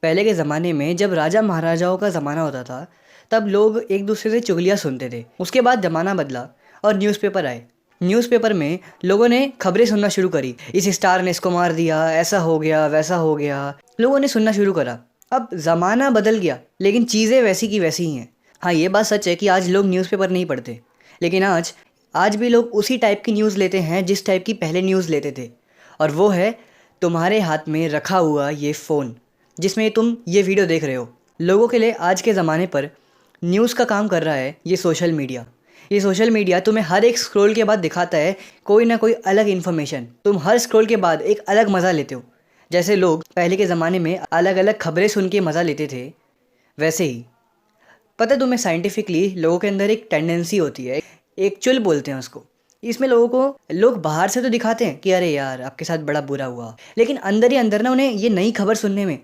पहले के ज़माने में जब राजा महाराजाओं का ज़माना होता था तब लोग एक दूसरे से चुगलियाँ सुनते थे। उसके बाद ज़माना बदला और न्यूज़पेपर आए। न्यूज़पेपर में लोगों ने खबरें सुनना शुरू करी, इस स्टार ने इसको मार दिया, ऐसा हो गया वैसा हो गया। लोगों ने सुनना शुरू करा। अब ज़माना बदल गया लेकिन चीज़ें वैसी की वैसी ही हैं। हाँ, ये बात सच है कि आज लोग न्यूज़पेपर नहीं पढ़ते, लेकिन आज भी लोग उसी टाइप की न्यूज़ लेते हैं जिस टाइप की पहले न्यूज़ लेते थे। और वो है तुम्हारे हाथ में रखा हुआ ये फ़ोन जिसमें तुम ये वीडियो देख रहे हो। लोगों के लिए आज के ज़माने पर न्यूज़ का काम कर रहा है ये सोशल मीडिया। ये सोशल मीडिया तुम्हें हर एक स्क्रॉल के बाद दिखाता है कोई ना कोई अलग इन्फॉर्मेशन। तुम हर स्क्रॉल के बाद एक अलग मज़ा लेते हो। जैसे लोग पहले के ज़माने में अलग अलग खबरें सुन के मज़ा लेते थे, वैसे ही पता है तुम्हें साइंटिफिकली लोगों के अंदर एक टेंडेंसी होती है, एक चुल बोलते हैं उसको। इसमें लोग बाहर से तो दिखाते हैं कि अरे यार आपके साथ बड़ा बुरा हुआ, लेकिन अंदर ही अंदर ना उन्हें ये नई खबर सुनने में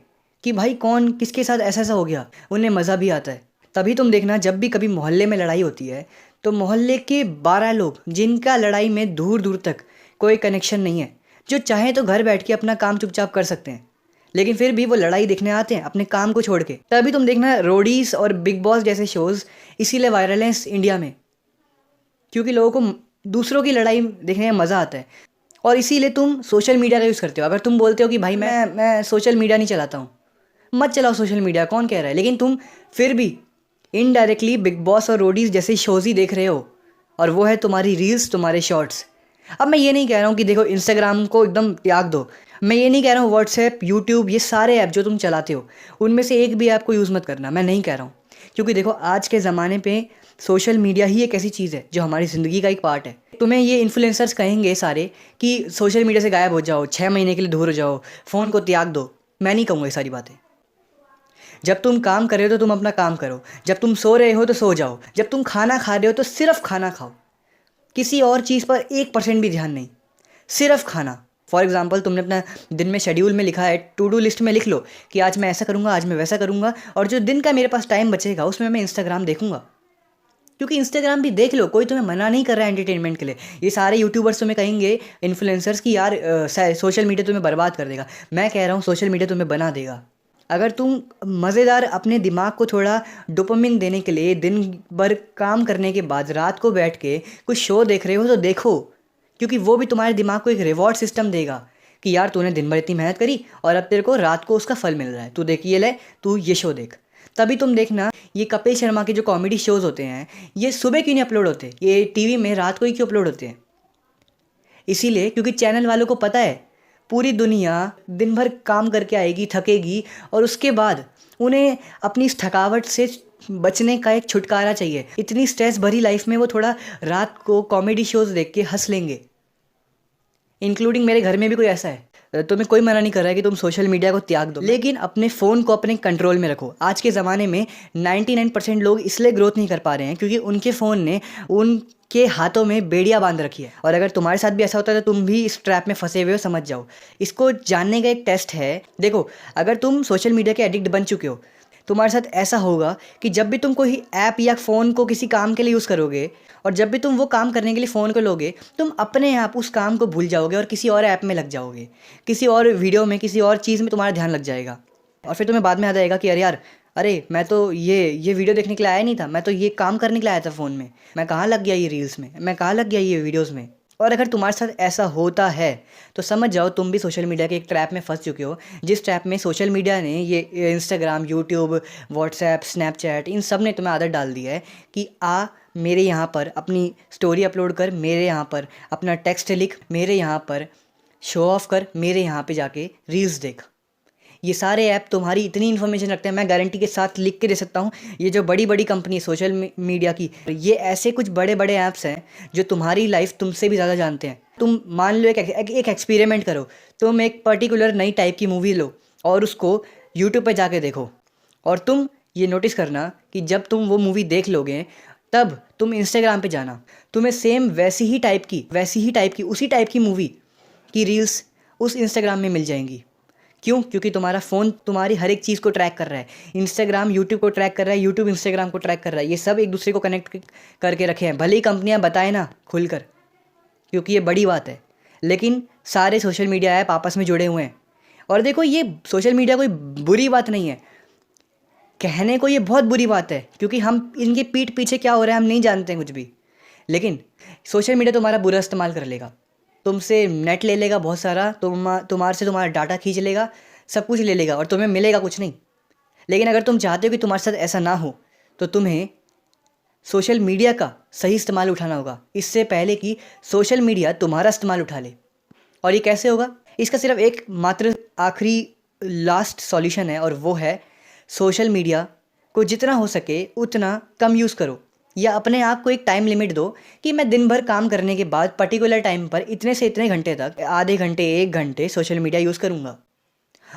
कि भाई कौन किसके साथ ऐसा ऐसा हो गया, उन्हें मज़ा भी आता है। तभी तुम देखना जब भी कभी मोहल्ले में लड़ाई होती है तो मोहल्ले के 12 लोग जिनका लड़ाई में दूर दूर तक कोई कनेक्शन नहीं है, जो चाहे तो घर बैठ के अपना काम चुपचाप कर सकते हैं, लेकिन फिर भी वो लड़ाई देखने आते हैं अपने काम को छोड़ के। तभी तुम देखना रोडीज और बिग बॉस जैसे शोज़ इसीलिए वायरल हैं इस इंडिया में, क्योंकि लोगों को दूसरों की लड़ाई देखने में मज़ा आता है। और इसीलिए तुम सोशल मीडिया का यूज़ करते हो। अगर तुम बोलते हो कि भाई मैं सोशल मीडिया नहीं चलाता हूँ, मत चलाओ सोशल मीडिया, कौन कह रहा है, लेकिन तुम फिर भी इनडायरेक्टली बिग बॉस और रोडीज जैसे शोज़ ही देख रहे हो, और वो है तुम्हारी रील्स, तुम्हारे शॉर्ट्स। अब मैं ये नहीं कह रहा हूँ कि देखो इंस्टाग्राम को एकदम त्याग दो, मैं ये नहीं कह रहा हूँ व्हाट्सएप, यूट्यूब, ये सारे ऐप जो तुम चलाते हो उनमें से एक भी ऐप को यूज़ मत करना, मैं नहीं कह रहा हूँ। क्योंकि देखो आज के ज़माने पे सोशल मीडिया ही एक ऐसी चीज़ है जो हमारी ज़िंदगी का एक पार्ट है। तुम्हें ये इन्फ्लुएंसर्स कहेंगे सारे कि सोशल मीडिया से गायब हो जाओ, 6 महीने के लिए दूर हो जाओ, फ़ोन को त्याग दो, मैं नहीं कहूँगा ये सारी बातें। जब तुम काम कर रहे हो तो तुम अपना काम करो, जब तुम सो रहे हो तो सो जाओ, जब तुम खाना खा रहे हो तो सिर्फ खाना खाओ, किसी और चीज़ पर 1% भी ध्यान नहीं, सिर्फ खाना। फॉर एग्जाम्पल तुमने अपना दिन में शेड्यूल में लिखा है, टू डू लिस्ट में लिख लो कि आज मैं ऐसा करूँगा, आज मैं वैसा करूँगा, और जो दिन का मेरे पास टाइम बचेगा उसमें मैं इंस्टाग्राम देखूँगा। क्योंकि इंस्टाग्राम भी देख लो, कोई तुम्हें मना नहीं कर रहा है एंटरटेनमें के लिए। ये सारे यूट्यूबर्स तुम्हें कहेंगे, इन्फ्लुएंसर्स, की यार सोशल मीडिया तुम्हें बर्बाद कर देगा। मैं कह रहा हूँ सोशल मीडिया तुम्हें बना देगा। अगर तुम मज़ेदार अपने दिमाग को थोड़ा डोपामिन देने के लिए दिन भर काम करने के बाद रात को बैठ के कुछ शो देख रहे हो तो देखो, क्योंकि वो भी तुम्हारे दिमाग को एक रिवॉर्ड सिस्टम देगा कि यार तूने दिन भर इतनी मेहनत करी और अब तेरे को रात को उसका फल मिल रहा है, तू देख ये ले, तू ये शो देख। तभी तुम देखना ये कपिल शर्मा के जो कॉमेडी शोज़ होते हैं ये सुबह क्यों नहीं अपलोड होते, ये टीवी में रात को ही क्यों अपलोड होते हैं? इसीलिए क्योंकि चैनल वालों को पता है पूरी दुनिया दिन भर काम करके आएगी, थकेगी, और उसके बाद उन्हें अपनी इस थकावट से बचने का एक छुटकारा चाहिए। इतनी स्ट्रेस भरी लाइफ में वो थोड़ा रात को कॉमेडी शोज़ देख के हंस लेंगे। इंक्लूडिंग मेरे घर में भी कोई ऐसा है। तुम्हें कोई मना नहीं कर रहा है कि तुम सोशल मीडिया को त्याग दो, लेकिन अपने फ़ोन को अपने कंट्रोल में रखो। आज के ज़माने में 99% लोग इसलिए ग्रोथ नहीं कर पा रहे हैं क्योंकि उनके फ़ोन ने उनके हाथों में बेड़ियाँ बांध रखी है। और अगर तुम्हारे साथ भी ऐसा होता है तो तुम भी इस ट्रैप में फंसे हुए हो, समझ जाओ। इसको जानने का एक टेस्ट है। देखो, अगर तुम सोशल मीडिया के एडिक्ट बन चुके हो, तुम्हारे साथ ऐसा होगा कि जब भी तुम कोई ऐप या फ़ोन को किसी काम के लिए यूज़ करोगे और जब भी तुम वो काम करने के लिए फ़ोन को लोगे, तुम अपने आप उस काम को भूल जाओगे और किसी और ऐप में लग जाओगे, किसी और वीडियो में, किसी और चीज़ में तुम्हारा ध्यान लग जाएगा। और फिर तुम्हें बाद में याद आएगा कि अरे यार, अरे मैं तो ये वीडियो देखने के लिए आया नहीं था, मैं तो ये काम करने के लिए आया था फ़ोन में, मैं कहाँ लग गया ये रील्स में, मैं कहाँ लग गया ये वीडियोज़ में। और अगर तुम्हारे साथ ऐसा होता है तो समझ जाओ तुम भी सोशल मीडिया के एक ट्रैप में फंस चुके हो, जिस ट्रैप में सोशल मीडिया ने, ये इंस्टाग्राम, यूट्यूब, व्हाट्सएप, स्नैपचैट, इन सब ने तुम्हें आदत डाल दी है कि मेरे यहाँ पर अपनी स्टोरी अपलोड कर, मेरे यहाँ पर अपना टेक्स्ट लिख, मेरे यहाँ पर शो ऑफ कर, मेरे यहाँ पे जाके रील्स देख। ये सारे ऐप तुम्हारी इतनी इन्फॉर्मेशन रखते हैं, मैं गारंटी के साथ लिख के दे सकता हूँ। ये जो बड़ी बड़ी कंपनी सोशल मीडिया की, ये ऐसे कुछ बड़े बड़े ऐप्स हैं जो तुम्हारी लाइफ तुमसे भी ज़्यादा जानते हैं। तुम मान लो एक एक्सपेरिमेंट करो, तुम एक पर्टिकुलर नई टाइप की मूवी लो और उसको यूट्यूब पर जाके देखो, और तुम ये नोटिस करना कि जब तुम वो मूवी देख लोगे तब तुम इंस्टाग्राम पे जाना, तुम्हें सेम वैसी ही टाइप की उसी टाइप की मूवी की रील्स उस इंस्टाग्राम में मिल जाएंगी। क्यों? क्योंकि तुम्हारा फ़ोन तुम्हारी हर एक चीज़ को ट्रैक कर रहा है। इंस्टाग्राम यूट्यूब को ट्रैक कर रहा है, यूट्यूब इंस्टाग्राम को ट्रैक कर रहा है। ये सब एक दूसरे को कनेक्ट करके रखे हैं, भले ही कंपनियां बताए ना खुलकर, क्योंकि ये बड़ी बात है, लेकिन सारे सोशल मीडिया ऐप आपस में जुड़े हुए हैं और देखो, ये सोशल मीडिया कोई बुरी बात नहीं है, कहने को ये बहुत बुरी बात है, क्योंकि हम इनके पीठ पीछे क्या हो रहा है हम नहीं जानते हैं कुछ भी। लेकिन सोशल मीडिया तुम्हारा बुरा इस्तेमाल कर लेगा, तुमसे नेट ले लेगा बहुत सारा, तुम्हारे से तुम्हारा डाटा खींच लेगा, सब कुछ ले लेगा और तुम्हें मिलेगा कुछ नहीं। लेकिन अगर तुम चाहते हो कि तुम्हारे साथ ऐसा ना हो, तो तुम्हें सोशल मीडिया का सही इस्तेमाल उठाना होगा, इससे पहले कि सोशल मीडिया तुम्हारा इस्तेमाल उठा ले। और ये कैसे होगा? इसका सिर्फ एक मात्र आखिरी लास्ट सॉल्यूशन है, और वो है सोशल मीडिया को जितना हो सके उतना कम यूज़ करो, या अपने आप को एक टाइम लिमिट दो कि मैं दिन भर काम करने के बाद पर्टिकुलर टाइम पर इतने से इतने घंटे तक, आधे घंटे 1 घंटे सोशल मीडिया यूज़ करूँगा,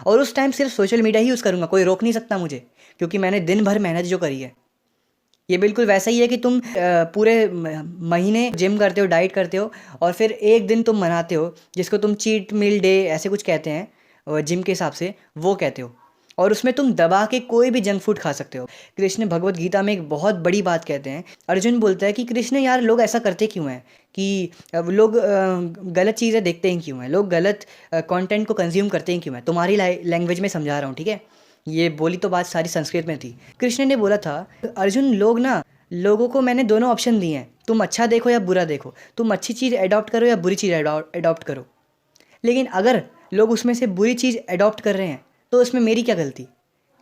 और उस टाइम सिर्फ सोशल मीडिया ही यूज़ करूँगा, कोई रोक नहीं सकता मुझे, क्योंकि मैंने दिन भर मेहनत जो करी है। ये बिल्कुल वैसा ही है कि तुम पूरे महीने जिम करते हो, डाइट करते हो, और फिर एक दिन तुम मनाते हो जिसको तुम चीट मील डे ऐसे कुछ कहते हैं जिम के हिसाब से, वो कहते हो, और उसमें तुम दबा के कोई भी जंक फूड खा सकते हो। कृष्ण भगवत गीता में एक बहुत बड़ी बात कहते हैं। अर्जुन बोलता है कि कृष्ण यार, लोग ऐसा करते क्यों हैं, कि लोग गलत चीज़ें देखते हैं क्यों हैं, लोग गलत कंटेंट को कंज्यूम करते हैं क्यों हैं। तुम्हारी लैंग्वेज में समझा रहा हूँ, ठीक है। ये बोली तो बात सारी संस्कृत में थी। कृष्ण ने बोला था, अर्जुन लोगों को मैंने दोनों ऑप्शन दिए हैं, तुम अच्छा देखो या बुरा देखो, तुम अच्छी चीज़ अडॉप्ट करो या बुरी चीज़ अडॉप्ट करो। लेकिन अगर लोग उसमें से बुरी चीज़ अडॉप्ट कर रहे हैं तो उसमें मेरी क्या गलती?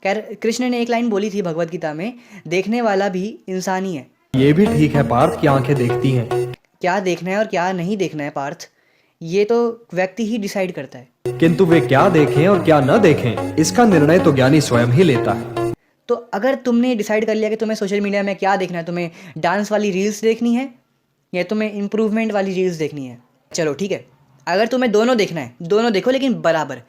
कृष्ण ने एक लाइन बोली थी भगवत गीता में, देखने वाला भी इंसान ही है। ये भी ठीक है पार्थ की आंखें देखती हैं, क्या देखना है और क्या नहीं देखना है पार्थ, ये तो व्यक्ति ही डिसाइड करता है। किंतु वे क्या देखें और क्या न देखें, इसका निर्णय तो ज्ञानी स्वयं ही लेता है। तो अगर तुमने डिसाइड कर लिया कि तुम्हें सोशल मीडिया में क्या देखना है, तुम्हें डांस वाली रील्स देखनी है या तुम्हें इम्प्रूवमेंट वाली रील्स देखनी है, चलो ठीक है। अगर तुम्हें दोनों देखना है, दोनों देखो, लेकिन बराबर।